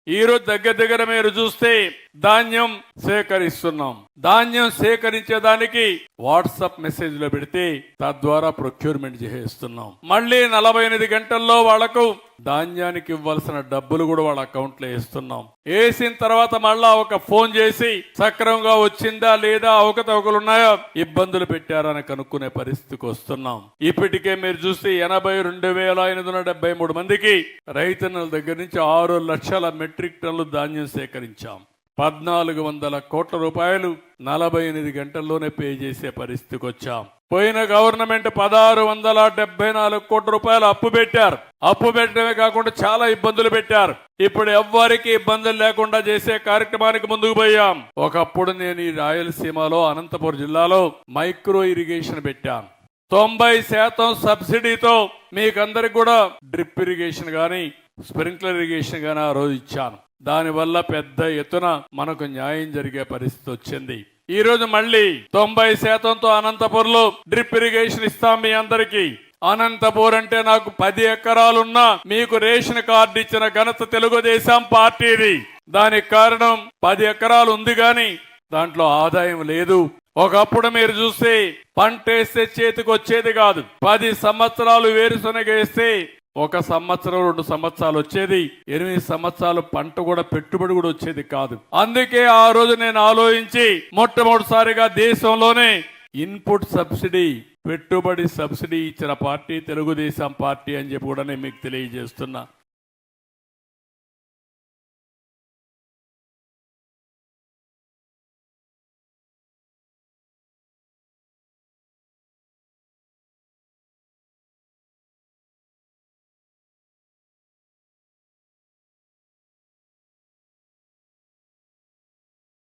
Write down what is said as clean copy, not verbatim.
ఈరోజు దగ్గర మీరు చూస్తే ధాన్యం సేకరిస్తున్నాం. ధాన్యం సేకరించేదానికి వాట్సాప్ మెసేజ్ లో పెడితే తద్వారా ప్రొక్యూర్మెంట్ చేస్తున్నాం. మళ్ళీ 48 గంటల్లో వాళ్లకు ధాన్యానికి ఇవ్వాల్సిన డబ్బులు కూడా వాళ్ళ అకౌంట్ లో వేస్తున్నాం. వేసిన తర్వాత మళ్ళా ఒక ఫోన్ చేసి సక్రమంగా వచ్చిందా లేదా, అవకతవకలు ఉన్నాయా, ఇబ్బందులు పెట్టారని కనుక్కునే పరిస్థితికి వస్తున్నాం. ఇప్పటికే మీరు చూస్తే 82,573 మందికి రైతన్నల దగ్గర నుంచి 6 లక్షల మెట్రిక్ టన్నులు ధాన్యం సేకరించాం. 1,400 కోట్ల రూపాయలు 48 గంటల్లోనే పే చేసే పరిస్థితికి వచ్చాం. పోయిన గవర్నమెంట్ 1,674 కోట్ల రూపాయలు అప్పు పెట్టారు. అప్పు పెట్టడమే కాకుండా చాలా ఇబ్బందులు పెట్టారు. ఇప్పుడు ఎవ్వరికి ఇబ్బందులు లేకుండా చేసే కార్యక్రమానికి ముందుకు పోయాం. ఒకప్పుడు నేను ఈ రాయలసీమలో అనంతపురం జిల్లాలో మైక్రో ఇరిగేషన్ పెట్టాను. 90% సబ్సిడీతో మీకందరికి కూడా డ్రిప్ ఇరిగేషన్ గాని స్ప్రింక్లర్ ఇరిగేషన్ గాని ఆ రోజు ఇచ్చాను. దానివల్ల పెద్ద ఎత్తున మనకు న్యాయం జరిగే పరిస్థితి వచ్చింది. ఈ రోజు మళ్ళీ 90%తో అనంతపూర్లో డ్రిప్ ఇరిగేషన్ ఇస్తాం మీ అందరికీ. అనంతపూర్ అంటే నాకు 10 ఎకరాలున్నా మీకు రేషన్ కార్డు ఇచ్చిన ఘనత తెలుగుదేశం పార్టీది. దానికి కారణం 10 ఎకరాలు ఉంది గాని దాంట్లో ఆదాయం లేదు. ఒకప్పుడు మీరు చూస్తే పంట వేస్తే చేతికి వచ్చేది కాదు. 10 సంవత్సరాలు వేరుశనగ వేస్తే 1 సంవత్సరం 2 సంవత్సరాలు వచ్చేది. 8 సంవత్సరాలు పంట కూడా పెట్టుబడి కూడా వచ్చేది కాదు. అందుకే ఆ రోజు నేను ఆలోచించి మొట్టమొదటిసారిగా దేశంలోనే ఇన్పుట్ సబ్సిడీ, పెట్టుబడి సబ్సిడీ ఇచ్చిన పార్టీ తెలుగుదేశం పార్టీ అని చెప్పి కూడా నేను మీకు తెలియజేస్తున్నా.